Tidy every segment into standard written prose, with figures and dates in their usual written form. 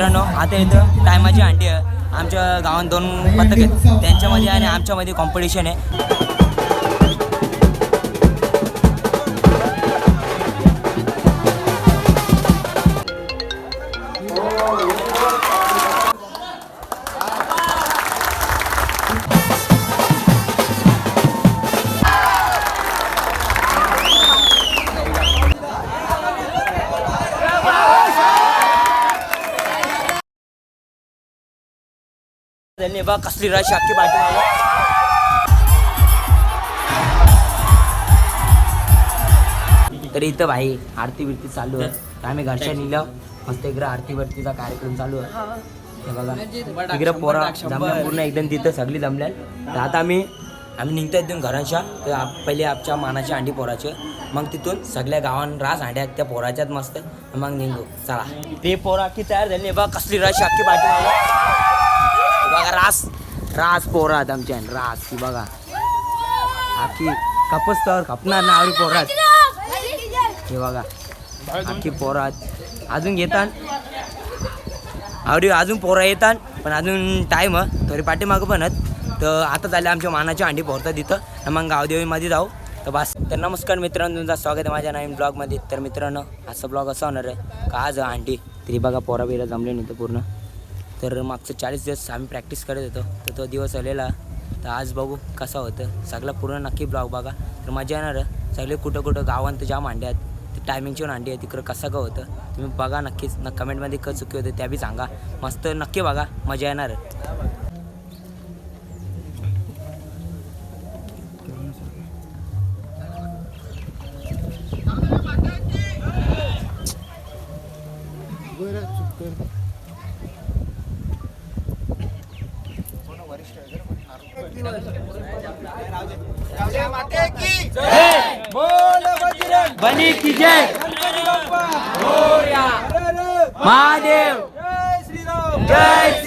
मित्रांनो, आता इथं टायमाची अंडी आहे. आमच्या गावात 2 पथक आहेत, त्यांच्यामध्ये आणि आमच्यामध्ये कॉम्पिटिशन आहे. त्यांनी बघ कसली राशी अख्खी पाठी तरी इथं भाई आरती बिरती चालू आहे. आम्ही घरच्या निघलो मस्त इकडे आरती बिरतीचा कार्यक्रम चालू आहे. हे बघा इकडे पोरा जमल्या पूर्ण एकदम तिथं सगळी जमल्या. तर आता आम्ही निघतो एकदम घराच्या. तर पहिले आमच्या मानाची अंडी पोराचे, मग तिथून सगळ्या गावात रास अंड्या त्या पोराच्यात मस्त मग निघू. चला ते पोरा की तयार झाली बघ कसली राशी अख्खी पाठी बघा. रास पोरात आमच्या रास की बघा आखी कपस तर खपणार ना आवडी पोरात. हे बघा आखी पोरात अजून येतात आवडी अजून पोरा येतात पण अजून टाईम थोडी पाठीमागं पण तर आता झाले आमच्या मानाच्या अंडी पोरतात तिथं. मग गावदेवीमध्ये जाऊ. तर बस. तर नमस्कार मित्रांनो, तुमचं स्वागत आहे माझ्या नवीन ब्लॉगमध्ये. तर मित्रांनो आजचा ब्लॉग असा होणार आहे का आज अंडी तरी बघा पोरा बिरा जमले नाही तर पूर्ण. तर मागचं 40 दिवस आम्ही प्रॅक्टिस करत होतो तर तो दिवस आलेला. तर आज बघू कसा होतं सगळं पूर्ण नक्की ब्लॉग बघा. तर मजा येणार. सगळे कुठं गावांत ज्या मांड्या आहेत ते टायमिंगची पण अंडी आहे तिकडं कसं का होतं तुम्ही बघा नक्कीच. कमेंटमध्ये क चुकी होते त्या बी सांगा. मस्त नक्की बघा मजा येणार. बनी की जय महादेव जय श्रीराम जय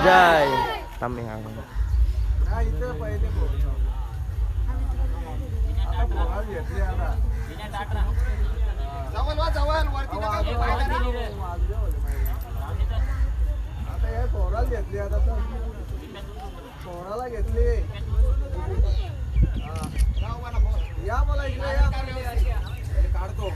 जय तम्मी पोराला घेतली या मला इकडे या काढतो.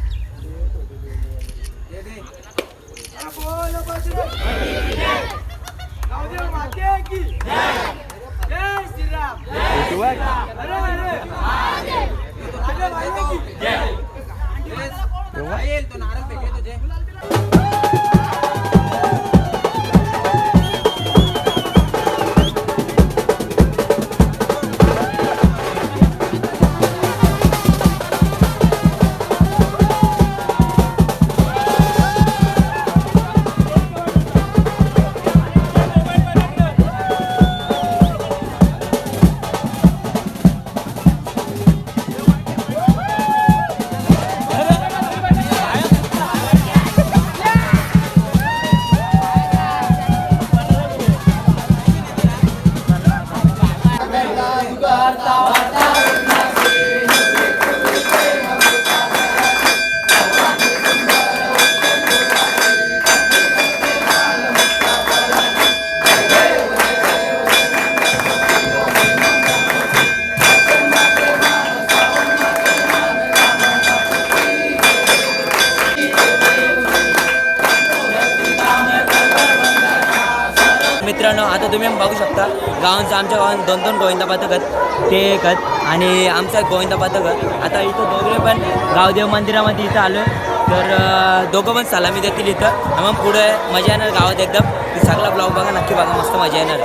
मित्रांनो आता तुम्ही बघू शकता गावांचं आमच्या गावात 2-2 गोविंदा पथक आहेत ते एक आहेत आणि आमचा एक गोविंदा पथक आहे. आता इथं दोघे पण गावदेव मंदिरामध्ये इथं आलो तर दोघं पण सलामी देतील इथं. मग पुढे मजा येणार गावात एकदम. सगळा ब्लॉग बघा नक्की बघा मस्त मजा येणार.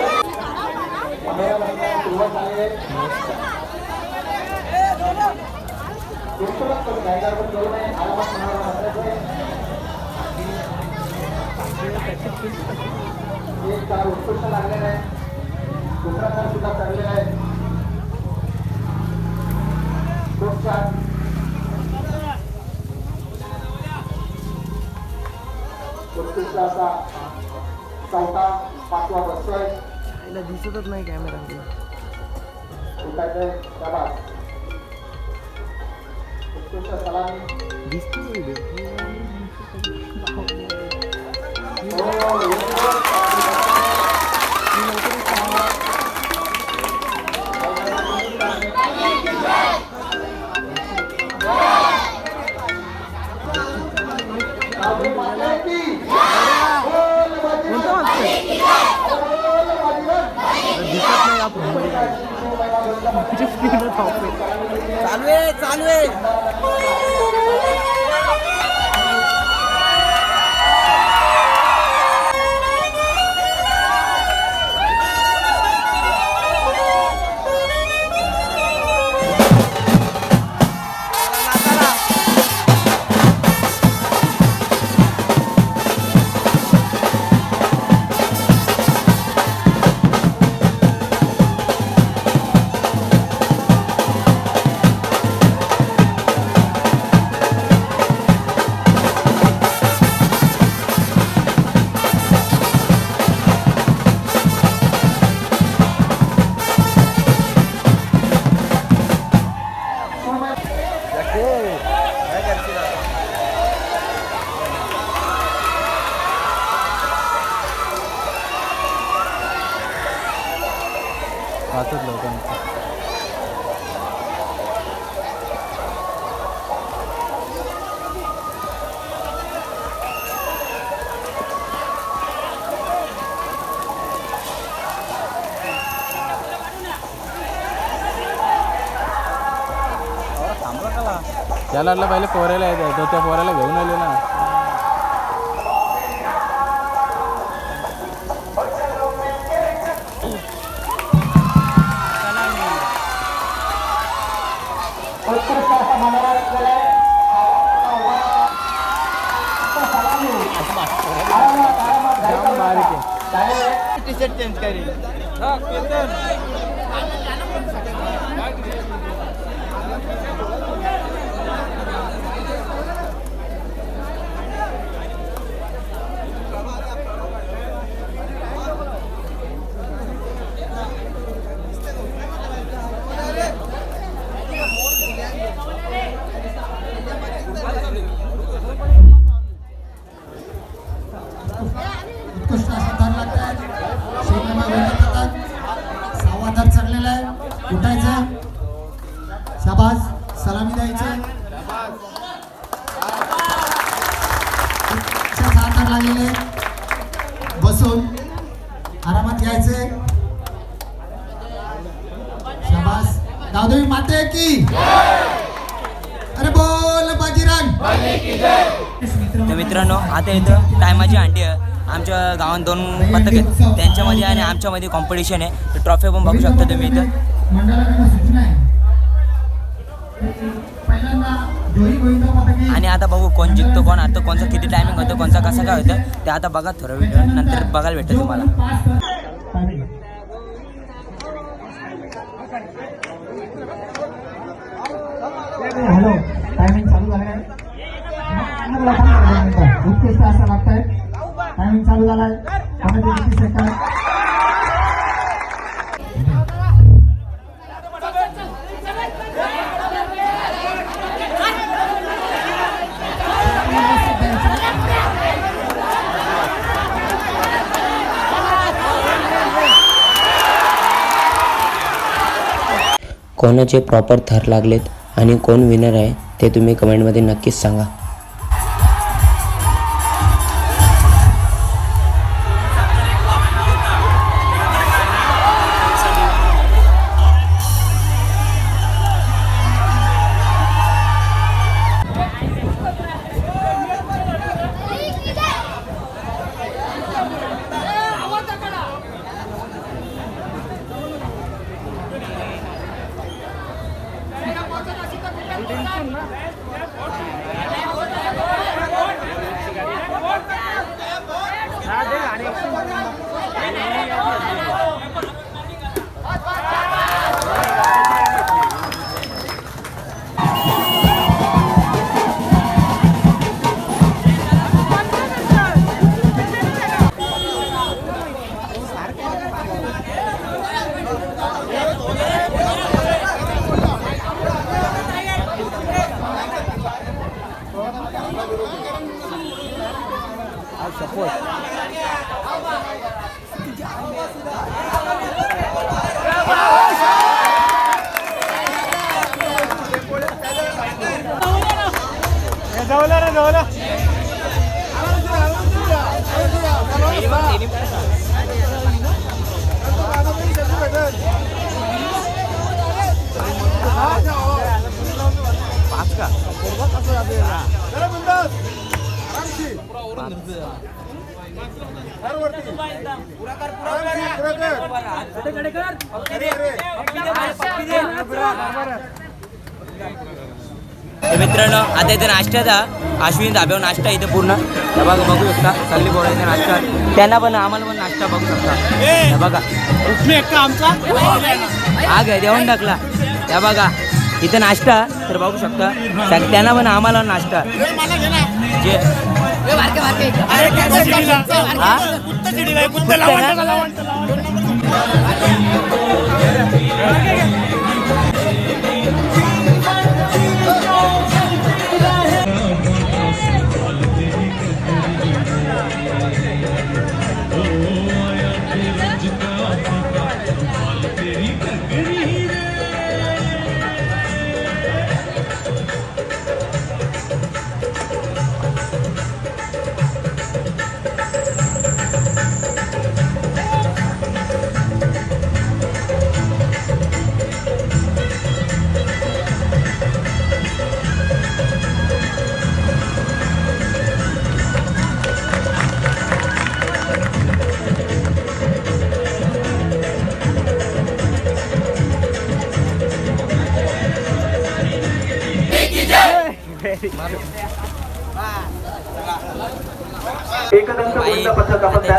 उत्कृष्ट लागलेला आहे. दुसरा कार सुद्धा चाललेला आहे. खूप छान. उत्कृष्ट असा 4था 5वा बसतोय. दिसतच नाही कॅमेरा उठायचंय शाबास. उत्कृष्ट सलामी दिसते. चालू आहे. त्याला पहिले पोरायला येतो त्या पोराला घेऊन आले ना. टी शर्ट चेंज करेल. उत्कृष्ट असा दर लागतात. शेकडा वेळात 6वा दर चढलेला आहे. उठायचं शाबास. सलामी द्यायचं. 6 दर लागलेले. बसून आरामात घ्यायचे. शाबास. गावदेवी माते की अरे बोल बाजीराव. तर मित्रांनो आता इथं टायमाची अंडी आहे. आमच्या गावात 2 पथक आहेत त्यांच्यामध्ये आणि आमच्यामध्ये कॉम्पिटिशन आहे. तर ट्रॉफी पण बघू शकता तुम्ही इथं. आणि आता बघू कोण जिंकतो कोण आता कोणचा किती टायमिंग होतं कोणचा कसं काय होतं ते आता बघा थोडं व्हिडिओ नंतर बघायला भेटेल तुम्हाला. हॅलो टायमिंग चालू झालं आहे. उत्कृष्ट असं लागतंय. टायमिंग चालू झालाय. 30 सेकंद. कोणाचे प्रॉपर थर लागलेत आणि कोण विनर आहे ते तुम्ही कमेंटमध्ये नक्कीच सांगा. पाच का मित्रांनो आता इथे नाश्त्याचा अश्विनी धाब्यावर नाश्ता इथे पूर्ण हे बघा बघू शकता सगळी बोला इथे नाश्ता त्यांना पण आम्हाला पण नाश्ता बघू शकता हे बघा आमचा आग आहे देऊन टाकला हे बघा इथे नाश्ता तर बघू शकता त्यांना पण आम्हाला नाश्ता जे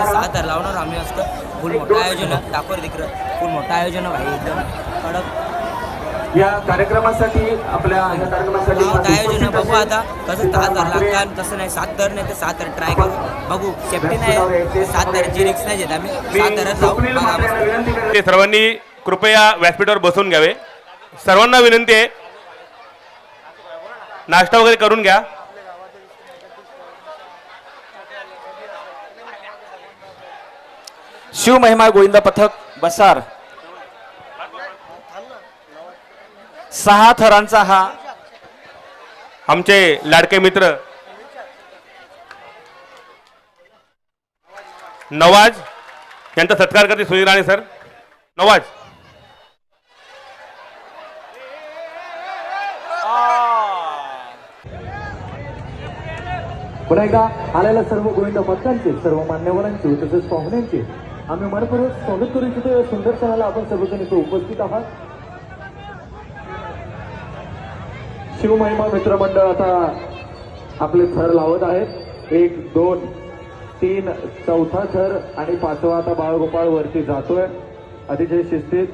सात लावणार आम्ही असतं फुल मोठं आयोजन दाखवर तिकडं फुल मोठं आयोजन भाई एकदम कडक या कार्यक्रमासाठी आपल्या या कार्यक्रमासाठी काय आयोजन बघू आता कसं 10,000 लागतात तसं नाही 7,000 नाही तर 7,000 ट्राय करू बघू सेफ्टी नाही 7,000ची रिक्स नाही घेत आम्ही 7,000 जाऊ ते सर्वांनी कृपया व्यासपीठावर बसून घ्यावे सर्वांना विनंती आहे नाश्ता वगैरे करून घ्या शिवमहिमा गोविंद पथक बसार 6 थरांचा हा आमचे लाडके मित्र नवाज यांचा सत्कार करते सुनील राणे सर नवाज पुन्हा एकदा आलेल्या सर्व गोविंद पथकांचे सर्व मान्यवरांचे तसेच पाहुण्यांचे आम्ही मनपूर्वक स्वागत करू इच्छितो या सुंदर सणाला आपण सर्वजण इथे उपस्थित आहात शिवमहिमा मित्रमंडळ आता आपले थर लावत आहेत 1 2 3 चौथा थर आणि 5वा आता बाळगोपाळ वरती जातोय अतिशय शिस्तीत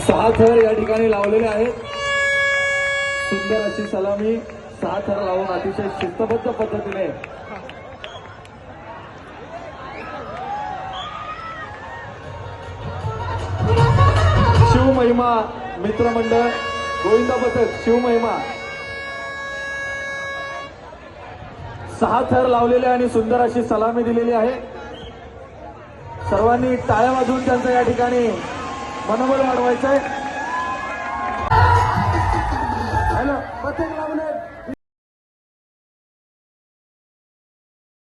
सहा थर या ठिकाणी लावलेले आहेत सुंदर अशी सलामी 6 थर लावून अतिशय शिस्तबद्ध पद्धतीने शिवमहिमा मित्रमंडळ गोविंद पथक शिवमहिमा 6 थर लावलेले आणि सुंदर अशी सलामी दिलेली आहे सर्वांनी टाळ्या वाजवून त्यांचं या ठिकाणी मनोबल वाढवायचंय हॅलो पथक लावले